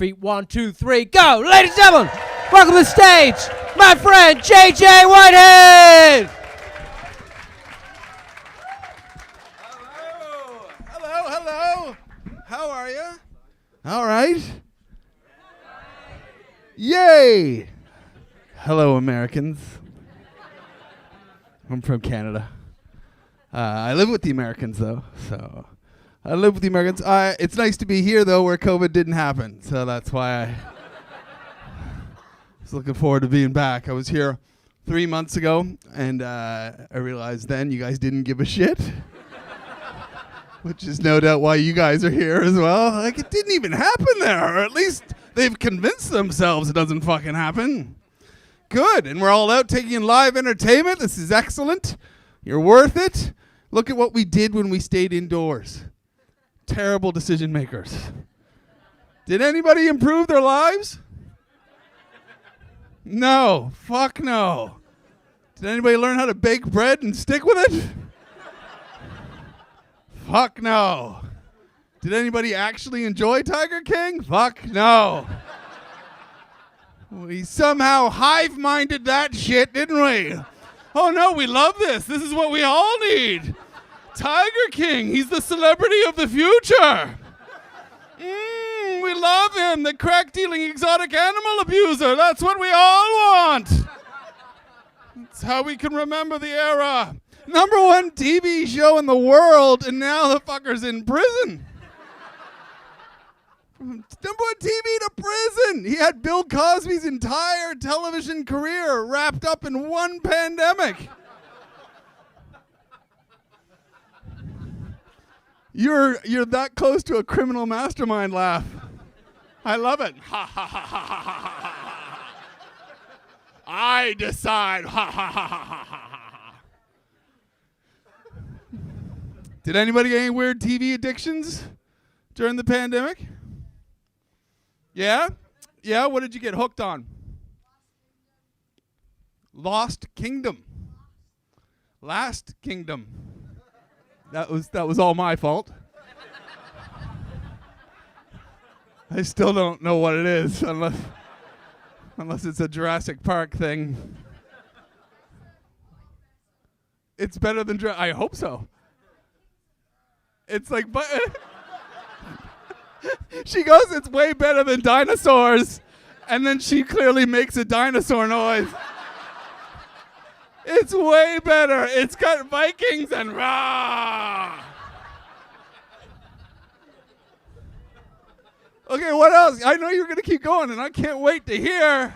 Feet 1, 2, 3, go! Ladies and gentlemen, welcome to the stage, my friend JJ Whitehead! Hello. How are you? All right. Yay! Hello, Americans. I'm from Canada. I live with the Americans, though, so I live with the Americans. It's nice to be here, though, where COVID didn't happen, so that's why I was looking forward to being back. I was here 3 months ago, and I realized then you guys didn't give a shit, which is no doubt why you guys are here as well. Like, it didn't even happen there, or at least they've convinced themselves it doesn't fucking happen. Good, and we're all out taking in live entertainment. This is excellent. You're worth it. Look at what we did when we stayed indoors. Terrible decision makers. Did anybody improve their lives? No. Fuck no. Did anybody learn how to bake bread and stick with it? Fuck no. Did anybody actually enjoy Tiger King? Fuck no. We somehow hive-minded that shit, didn't we? Oh no, we love this. This is what we all need. Tiger King, he's the celebrity of the future. We love him, the crack-dealing exotic animal abuser. That's what we all want. That's how we can remember the era. #1 TV show in the world, and now the fucker's in prison. #1 TV to prison. He had Bill Cosby's entire television career wrapped up in one pandemic. You're that close to a criminal mastermind laugh. I love it. Ha ha ha ha ha ha ha. I decide. Ha ha ha ha ha ha. Did anybody get any weird TV addictions during the pandemic? Yeah? Yeah, what did you get hooked on? Lost Kingdom. Last Kingdom. That was all my fault. I still don't know what it is unless it's a Jurassic Park thing. It's better than I hope so. It's like, but she goes, it's way better than dinosaurs, and then she clearly makes a dinosaur noise. It's way better. It's got Vikings and rah. Okay, what else? I know you're going to keep going, and I can't wait to hear,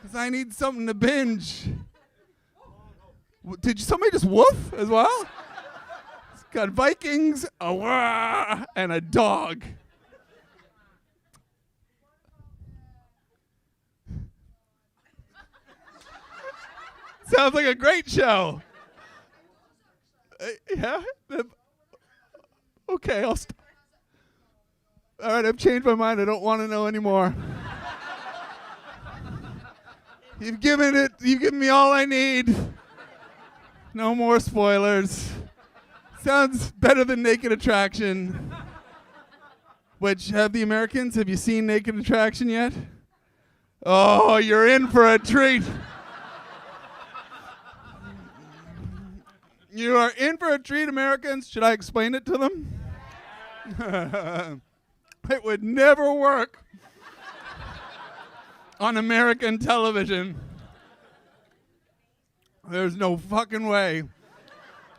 because I need something to binge. Did somebody just woof as well? It's got Vikings, a rah, and a dog. Sounds like a great show. Yeah? Okay, I'll stop. All right, I've changed my mind. I don't want to know anymore. You've given me all I need. No more spoilers. Sounds better than Naked Attraction. Which, have you seen Naked Attraction yet? Oh, you're in for a treat. You are in for a treat, Americans. Should I explain it to them? It would never work on American television. There's no fucking way.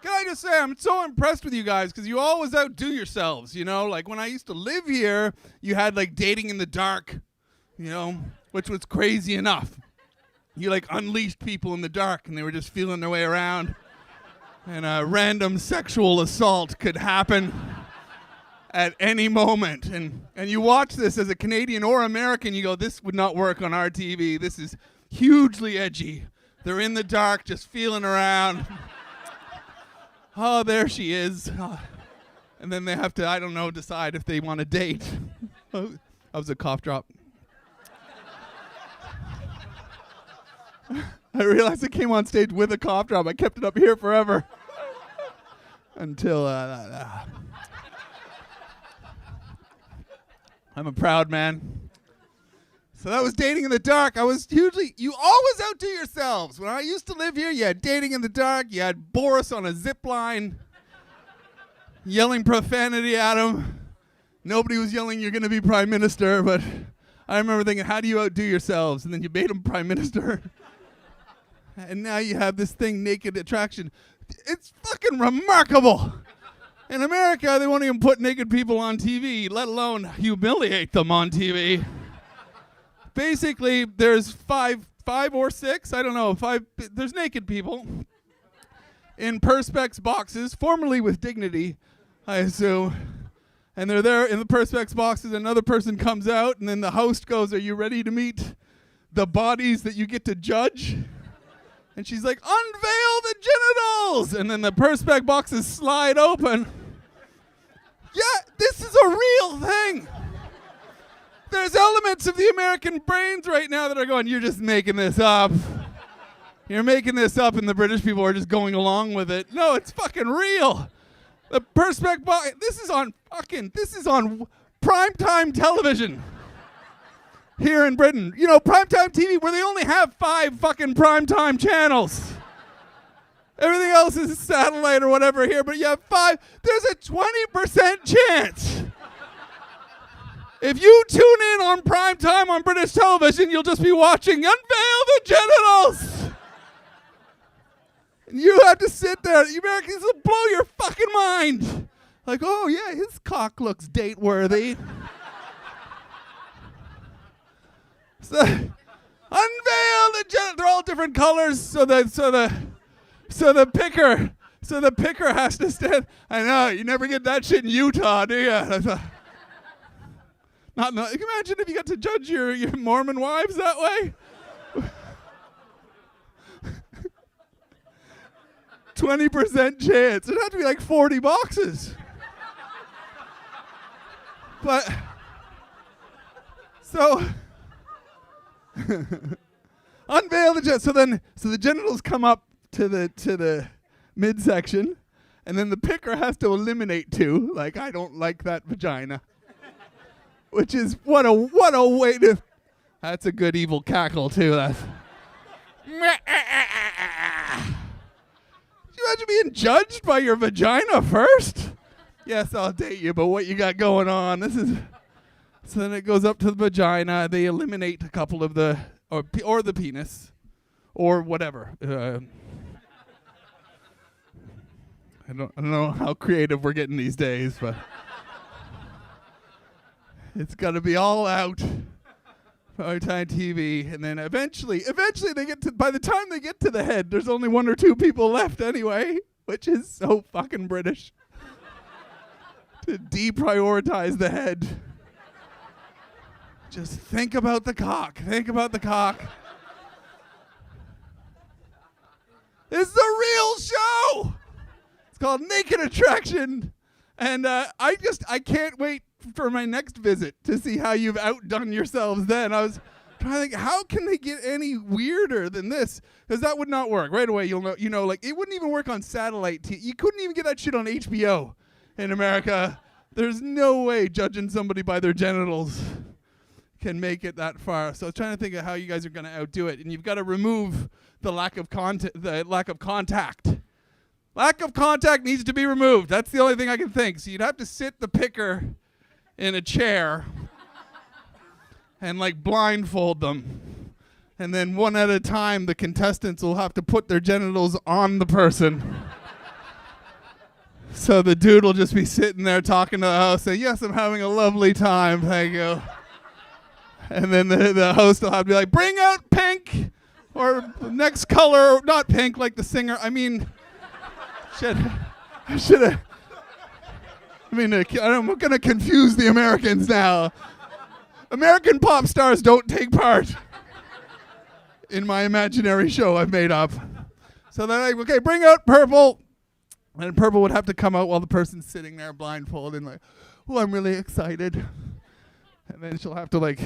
Can I just say, I'm so impressed with you guys because you always outdo yourselves, you know? Like when I used to live here, you had like dating in the dark, you know, which was crazy enough. You like unleashed people in the dark and they were just feeling their way around. And a random sexual assault could happen at any moment. And you watch this as a Canadian or American, you go, this would not work on our TV. This is hugely edgy. They're in the dark, just feeling around. Oh, there she is. And then they have to, I don't know, decide if they want to date. Oh, that was a cough drop. I realized I came on stage with a cough drop. I kept it up here forever. Until I'm a proud man. So that was dating in the dark. You always outdo yourselves. When I used to live here, you had dating in the dark. You had Boris on a zip line, yelling profanity at him. Nobody was yelling, you're going to be prime minister, but I remember thinking, how do you outdo yourselves? And then you made him prime minister. And now you have this thing, Naked Attraction. It's fucking remarkable. In America, they won't even put naked people on TV, let alone humiliate them on TV. Basically, there's five or six, I don't know, there's naked people in Perspex boxes, formerly with Dignity, I assume. And they're there in the Perspex boxes, another person comes out, and then the host goes, are you ready to meet the bodies that you get to judge? And she's like, unveil the genitals! And then the Perspex boxes slide open. Yeah, this is a real thing. There's elements of the American brains right now that are going, you're just making this up. You're making this up, and the British people are just going along with it. No, it's fucking real. The Perspex box, this is on primetime television here in Britain. You know, primetime TV, where they only have 5 fucking primetime channels. Everything else is satellite or whatever here, but you have 5. There's a 20% chance. If you tune in on prime time on British television, you'll just be watching Unveil the Genitals. And you have to sit there. The Americans will blow your fucking mind. Like, oh yeah, his cock looks date-worthy. So, unveil the genitals. They're all different colors, so the picker has to stand. I know, you never get that shit in Utah, do you? Can you imagine if you got to judge your Mormon wives that way? 20% chance. It'd have to be like 40 boxes. But, so, unveil the genitals. So the genitals come up to the midsection, and then the picker has to eliminate 2. Like, I don't like that vagina. Which is, what a way to, that's a good evil cackle too. That's, can you imagine being judged by your vagina first? Yes, I'll date you, but what you got going on? So then it goes up to the vagina. They eliminate a couple of or the penis, or whatever. I don't know how creative we're getting these days, but it's got to be all out. Primetime TV, and then eventually they get to, by the time they get to the head, there's only 1 or 2 people left anyway, which is so fucking British. To deprioritize the head. Just think about the cock. Think about the cock. This is a real show. It's called Naked Attraction, and I can't wait for my next visit to see how you've outdone yourselves then. I was trying to think, how can they get any weirder than this? Because that would not work. Right away, you know, like, it wouldn't even work on satellite TV. You couldn't even get that shit on HBO in America. There's no way judging somebody by their genitals can make it that far. So I was trying to think of how you guys are going to outdo it. And you've got to remove the lack of contact. Lack of contact needs to be removed. That's the only thing I can think. So you'd have to sit the picker in a chair and like blindfold them, and then one at a time the contestants will have to put their genitals on the person. So the dude will just be sitting there talking to the host, saying, yes, I'm having a lovely time, thank you. And then the host will have to be like, bring out pink, or next color, not pink like the singer, I mean, I should have. I mean, I'm going to confuse the Americans now. American pop stars don't take part in my imaginary show I've made up. So they're like, okay, bring out purple. And purple would have to come out while the person's sitting there blindfolded, like, oh, I'm really excited. And then she'll have to, like,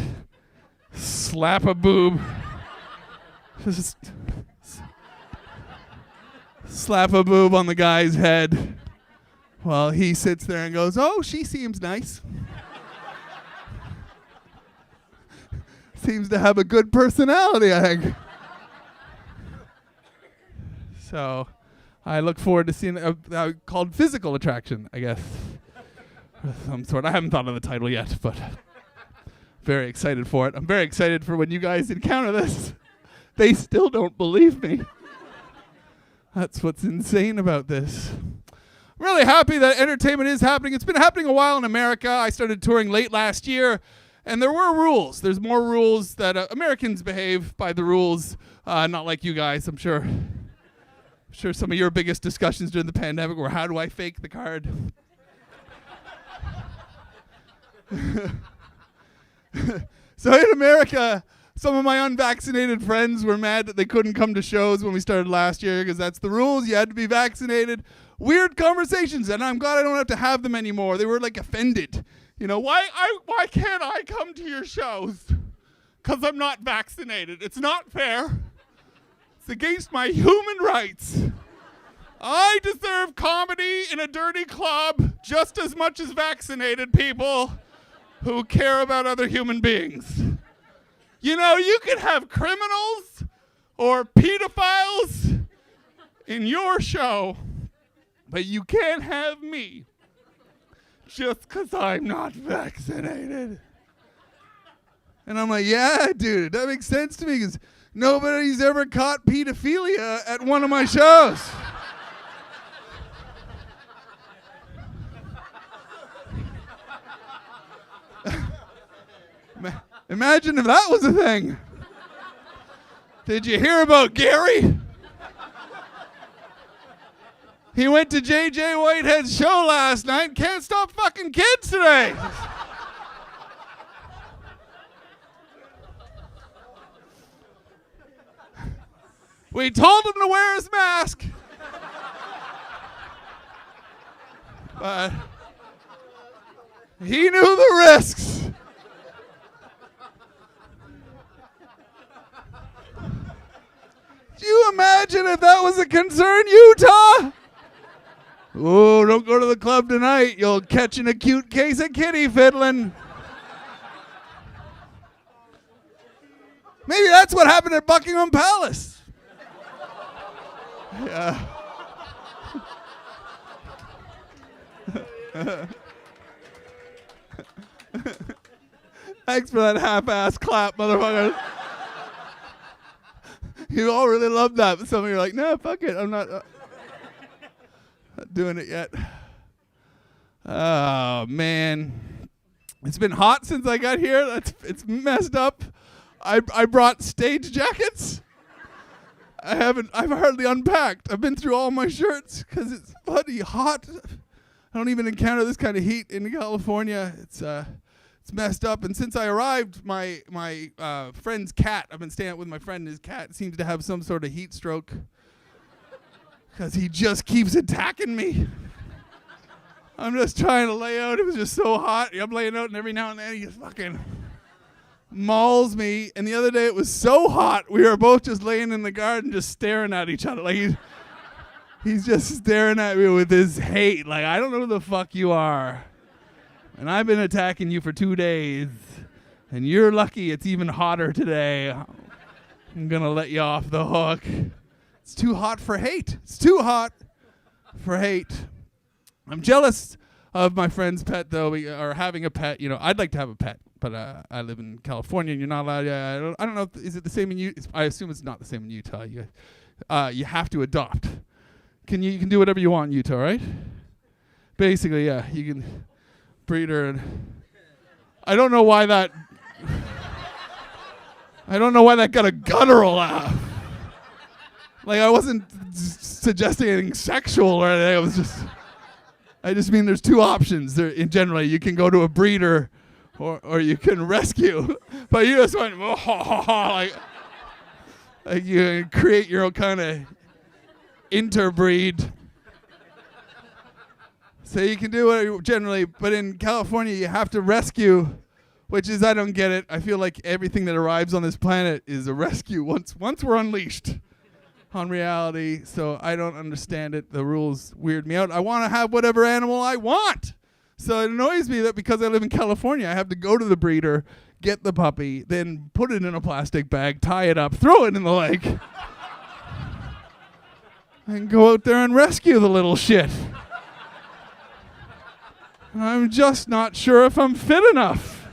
slap a boob. Just slap a boob on the guy's head. Well, he sits there and goes, oh, she seems nice. seems to have a good personality, I think. So I look forward to seeing called Physical Attraction, I guess. Of some sort. I haven't thought of the title yet, but very excited for it. I'm very excited for when you guys encounter this. They still don't believe me. That's what's insane about this. I'm really happy that entertainment is happening. It's been happening a while in America. I started touring late last year, and there were rules. There's more rules that Americans behave by the rules, not like you guys, I'm sure. I'm sure some of your biggest discussions during the pandemic were, how do I fake the card? So in America, some of my unvaccinated friends were mad that they couldn't come to shows when we started last year because that's the rules. You had to be vaccinated. Weird conversations, and I'm glad I don't have to have them anymore. They were like offended. You know, why can't I come to your shows? Because I'm not vaccinated. It's not fair. It's against my human rights. I deserve comedy in a dirty club just as much as vaccinated people who care about other human beings. You know, you can have criminals or pedophiles in your show, but you can't have me just because I'm not vaccinated. And I'm like, yeah, dude, that makes sense to me because nobody's ever caught pedophilia at one of my shows. Imagine if that was a thing. Did you hear about Gary? He went to J.J. Whitehead's show last night. Can't stop fucking kids today. We told him to wear his mask. But he knew the risks. Do you imagine if that was a concern, Utah? Oh, don't go to the club tonight. You'll catch an acute case of kitty fiddling. Maybe that's what happened at Buckingham Palace. Yeah. Thanks for that half-ass clap, motherfucker. You all really love that, but some of you are like, no, fuck it, I'm not doing it yet. Oh, man. It's been hot since I got here. It's messed up. I brought stage jackets. I've hardly unpacked. I've been through all my shirts because it's bloody hot. I don't even encounter this kind of heat in California. It's messed up. And since I arrived, my friend's cat, I've been staying out with my friend, and his cat seems to have some sort of heat stroke because he just keeps attacking me. I'm just trying to lay out. It was just so hot. I'm laying out, and every now and then he just fucking mauls me. And the other day it was so hot, we were both just laying in the garden just staring at each other. Like he's just staring at me with his hate. Like, I don't know who the fuck you are. And I've been attacking you for 2 days. And you're lucky it's even hotter today. I'm going to let you off the hook. It's too hot for hate. It's too hot for hate. I'm jealous of my friend's pet, though, or having a pet. You know, I'd like to have a pet, but I live in California, and you're not allowed. I don't know. Is it the same in Utah? I assume it's not the same in Utah. You have to adopt. You can do whatever you want in Utah, right? Basically, yeah. You can breed her, and I don't know why that. I don't know why that got a guttural laugh. Like, I wasn't suggesting anything sexual or anything. It was just. I just mean there's two options. In generally, you can go to a breeder, or you can rescue. But you just went like you create your own kind of interbreed. So you can do it generally, but in California you have to rescue, which is, I don't get it. I feel like everything that arrives on this planet is a rescue once we're unleashed on reality. So I don't understand it. The rules weird me out. I want to have whatever animal I want. So it annoys me that because I live in California, I have to go to the breeder, get the puppy, then put it in a plastic bag, tie it up, throw it in the lake, and go out there and rescue the little shit. I'm just not sure if I'm fit enough.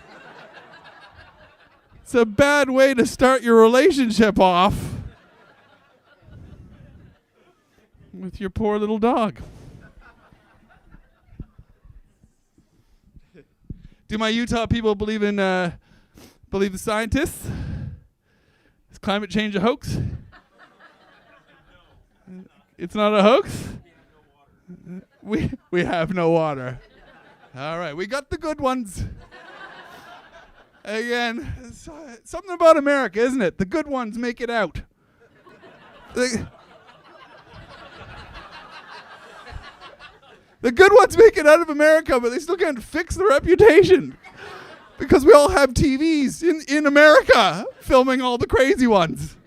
It's a bad way to start your relationship off with your poor little dog. Do my Utah people believe the scientists? Is climate change a hoax? It's not a hoax? We have no water. All right, we got the good ones. Again, something about America, isn't it? The good ones make it out. The good ones make it out of America, but they still can't fix their reputation. Because we all have TVs in America filming all the crazy ones.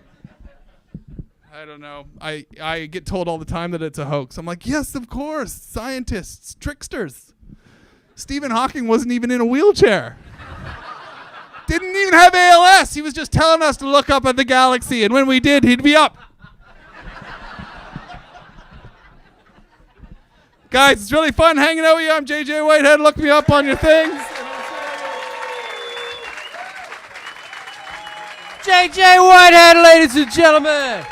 I don't know. I get told all the time that it's a hoax. I'm like, yes, of course. Scientists, tricksters. Stephen Hawking wasn't even in a wheelchair. Didn't even have ALS. He was just telling us to look up at the galaxy, and when we did, he'd be up. Guys, it's really fun hanging out with you. I'm JJ Whitehead. Look me up on your things. JJ Whitehead, ladies and gentlemen.